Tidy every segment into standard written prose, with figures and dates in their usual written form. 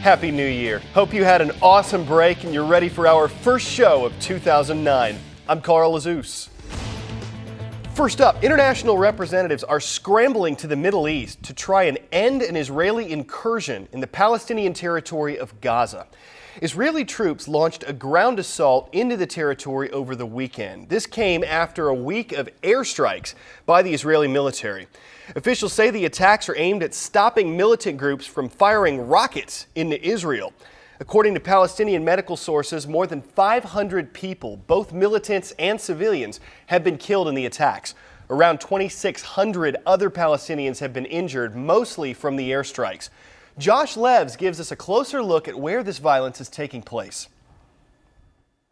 Happy New Year. Hope you had an awesome break and you're ready for our first show of 2009. I'm Carl Azus. First up, international representatives are scrambling to the Middle East to try and end an Israeli incursion in the Palestinian territory of Gaza. Israeli troops launched a ground assault into the territory over the weekend. This came after a week of airstrikes by the Israeli military. Officials say the attacks are aimed at stopping militant groups from firing rockets into Israel. According to Palestinian medical sources, more than 500 people, both militants and civilians, have been killed in the attacks. Around 2,600 other Palestinians have been injured, mostly from the airstrikes. Josh Levs gives us a closer look at where this violence is taking place.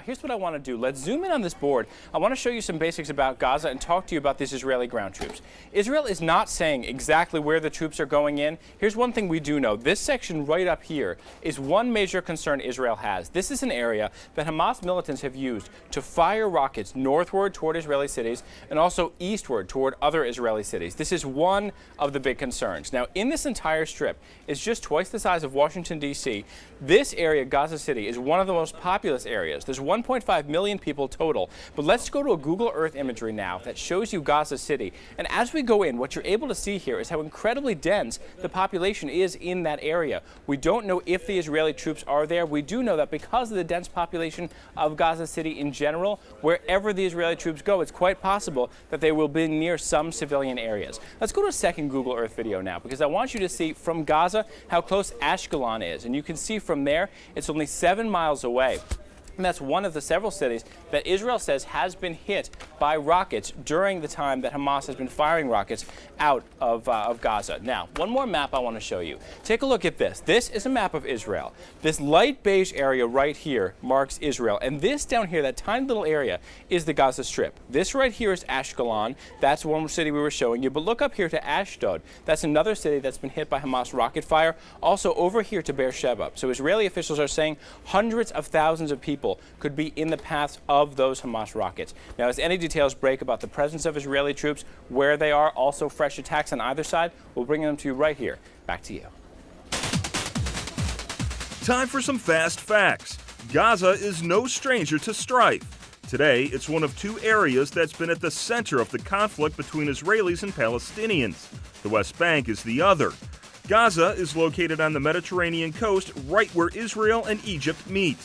Here's what I want to do. Let's zoom in on this board. I want to show you some basics about Gaza and talk to you about these Israeli ground troops. Israel is not saying exactly where the troops are going in. Here's one thing we do know. This section right up here is one major concern Israel has. This is an area that Hamas militants have used to fire rockets northward toward Israeli cities and also eastward toward other Israeli cities. This is one of the big concerns. Now, in this entire strip, it's just twice the size of Washington, D.C. This area, Gaza City, is one of the most populous areas. There's 1.5 million people total. But let's go to a Google Earth imagery now that shows you Gaza City. And as we go in, what you're able to see here is how incredibly dense the population is in that area. We don't know if the Israeli troops are there. We do know that because of the dense population of Gaza City in general, wherever the Israeli troops go, it's quite possible that they will be near some civilian areas. Let's go to a second Google Earth video now, because I want you to see from Gaza how close Ashkelon is. And you can see from there, it's only 7 miles away. And that's one of the several cities that Israel says has been hit by rockets during the time that Hamas has been firing rockets out of Gaza. Now, one more map I want to show you. Take a look at this. This is a map of Israel. This light beige area right here marks Israel. And this down here, that tiny little area, is the Gaza Strip. This right here is Ashkelon. That's one city we were showing you. But look up here to Ashdod. That's another city that's been hit by Hamas rocket fire. Also over here to Beersheba. So Israeli officials are saying hundreds of thousands of people could be in the path of those Hamas rockets. Now, as any details break about the presence of Israeli troops, where they are, also fresh attacks on either side, we'll bring them to you right here. Back to you. Time for some fast facts. Gaza is no stranger to strife. Today, it's one of two areas that's been at the center of the conflict between Israelis and Palestinians. The West Bank is the other. Gaza is located on the Mediterranean coast, right where Israel and Egypt meet.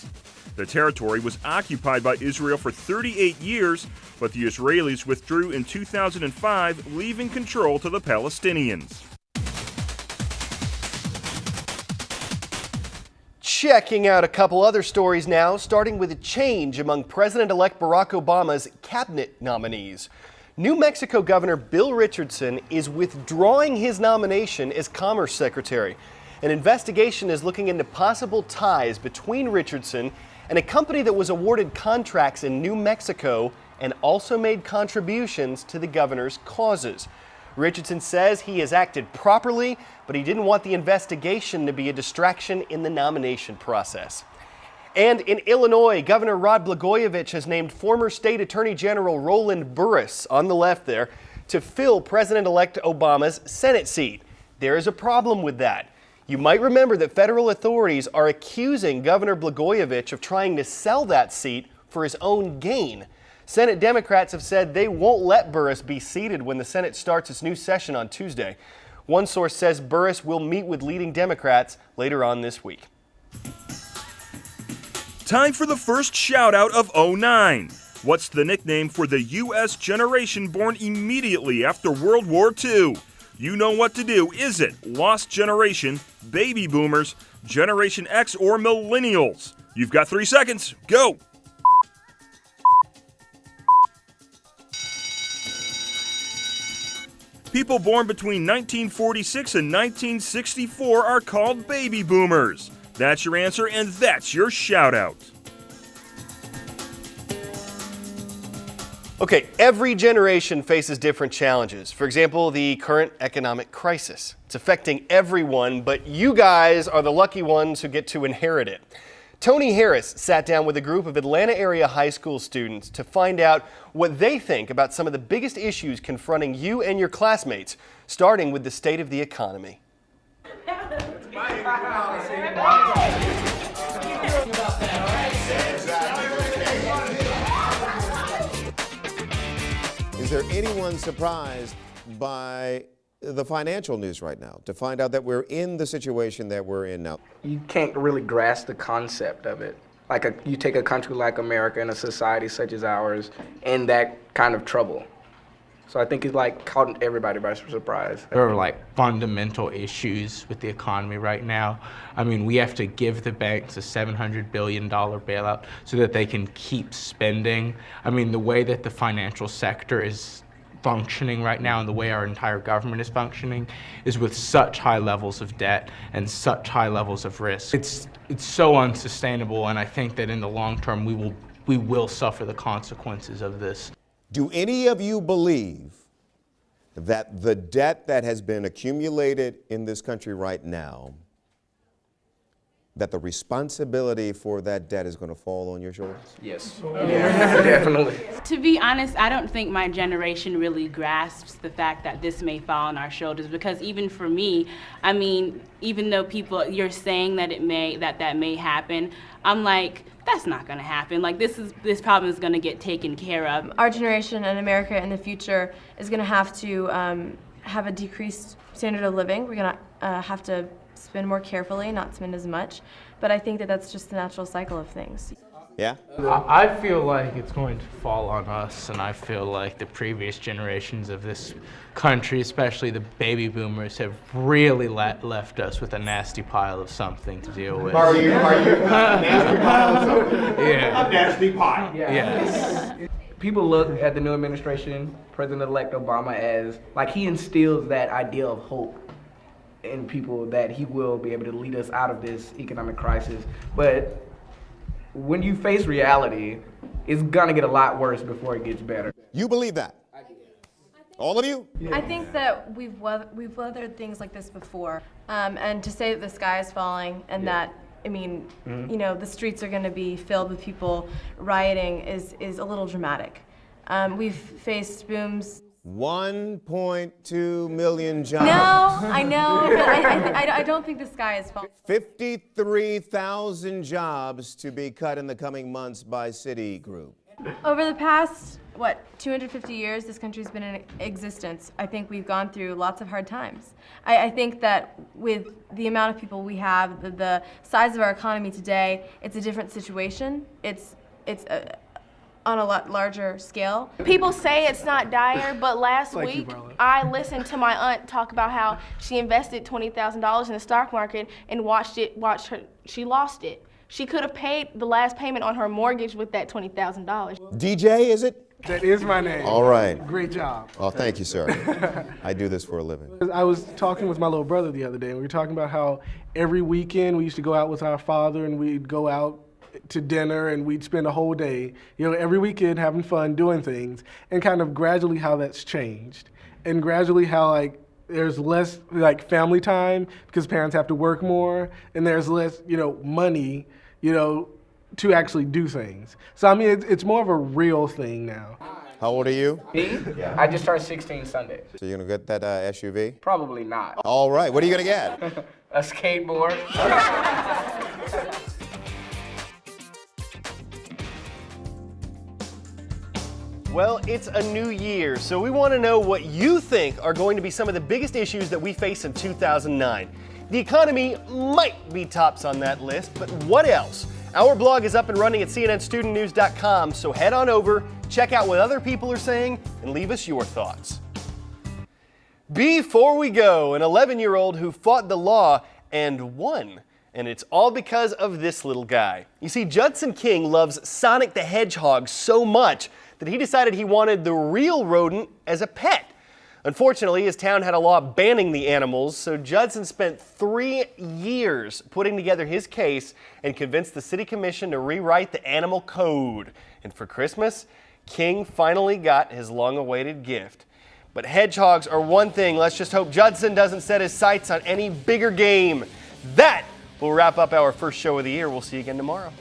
The territory was occupied by Israel for 38 years, but the Israelis withdrew in 2005, leaving control to the Palestinians. Checking out a couple other stories now, starting with a change among President-elect Barack Obama's cabinet nominees. New Mexico Governor Bill Richardson is withdrawing his nomination as Commerce Secretary. An investigation is looking into possible ties between Richardson and a company that was awarded contracts in New Mexico and also made contributions to the governor's causes. Richardson says he has acted properly, but he didn't want the investigation to be a distraction in the nomination process. And in Illinois, Governor Rod Blagojevich has named former State Attorney General Roland Burris, on the left there, to fill President-elect Obama's Senate seat. There is a problem with that. You might remember that federal authorities are accusing Governor Blagojevich of trying to sell that seat for his own gain. Senate Democrats have said they won't let Burris be seated when the Senate starts its new session on Tuesday. One source says Burris will meet with leading Democrats later on this week. Time for the first shout-out of '09. What's the nickname for the U.S. generation born immediately after World War II? You know what to do. Is it Lost Generation, Baby Boomers, Generation X, or Millennials? You've got 3 seconds. Go! People born between 1946 and 1964 are called Baby Boomers. That's your answer, and that's your shout-out. Okay, every generation faces different challenges. For example, the current economic crisis. It's affecting everyone, but you guys are the lucky ones who get to inherit it. Tony Harris sat down with a group of Atlanta area high school students to find out what they think about some of the biggest issues confronting you and your classmates, starting with the state of the economy. Is there anyone surprised by the financial news right now to find out that we're in the situation that we're in now? You can't really grasp the concept of it. Like you take a country like America and a society such as ours in that kind of trouble. So I think it's like caught everybody by surprise. There are like fundamental issues with the economy right now. I mean, we have to give the banks a $700 billion bailout so that they can keep spending. I mean, the way that the financial sector is functioning right now and the way our entire government is functioning is with such high levels of debt and such high levels of risk. It's so unsustainable, and I think that in the long term we will suffer the consequences of this. Do any of you believe that the debt that has been accumulated in this country right now, that the responsibility for that debt is going to fall on your shoulders? Yes. Yeah, definitely. To be honest, I don't think my generation really grasps the fact that this may fall on our shoulders, because even for me, I mean, even though you're saying that that may happen, I'm like, that's not going to happen. Like this problem is going to get taken care of. Our generation and America in the future is going to have to have a decreased standard of living. We're going to have to spend more carefully, not spend as much. But I think that that's just the natural cycle of things. Yeah? I feel like it's going to fall on us, and I feel like the previous generations of this country, especially the baby boomers, have really left us with a nasty pile of something to deal with. Are you nasty pile of something? Yeah. A nasty pile. Yes. People look at the new administration, President-elect Obama, as like he instills that idea of hope in people that he will be able to lead us out of this economic crisis. But when you face reality, it's gonna get a lot worse before it gets better. You believe that? All of you? I think that we've weathered things like this before, and to say that the sky is falling and that, I mean, you know, the streets are going to be filled with people rioting is a little dramatic. We've faced booms. 1.2 million jobs. No, I know, but I don't think the sky is falling. 53,000 jobs to be cut in the coming months by Citigroup. Over the past, 250 years this country's been in existence, I think we've gone through lots of hard times. I think that with the amount of people we have, the size of our economy today, it's a different situation. It's on a lot larger scale. People say it's not dire, but last week I listened to my aunt talk about how she invested $20,000 in the stock market and she lost it. She could have paid the last payment on her mortgage with that $20,000. DJ, is it? That is my name. All right. Great job. Oh, thank you, sir. I do this for a living. I was talking with my little brother the other day, and we were talking about how every weekend we used to go out with our father, and we'd go out to dinner, and we'd spend a whole day, you know, every weekend having fun, doing things, and kind of gradually how that's changed, and gradually how, like, there's less, like, family time because parents have to work more, and there's less, you know, money, you know, to actually do things. So, I mean, it's more of a real thing now. How old are you? Me? Yeah. I just turned 16 Sunday. So you're gonna get that SUV? Probably not. All right, what are you gonna get? A skateboard. Well, it's a new year, so we want to know what you think are going to be some of the biggest issues that we face in 2009. The economy might be tops on that list, but what else? Our blog is up and running at cnnstudentnews.com, so head on over, check out what other people are saying, and leave us your thoughts. Before we go, an 11-year-old who fought the law and won. And it's all because of this little guy. You see, Judson King loves Sonic the Hedgehog so much that he decided he wanted the real rodent as a pet. Unfortunately, his town had a law banning the animals, so Judson spent 3 years putting together his case and convinced the city commission to rewrite the animal code. And for Christmas, King finally got his long-awaited gift. But hedgehogs are one thing. Let's just hope Judson doesn't set his sights on any bigger game. That will wrap up our first show of the year. We'll see you again tomorrow.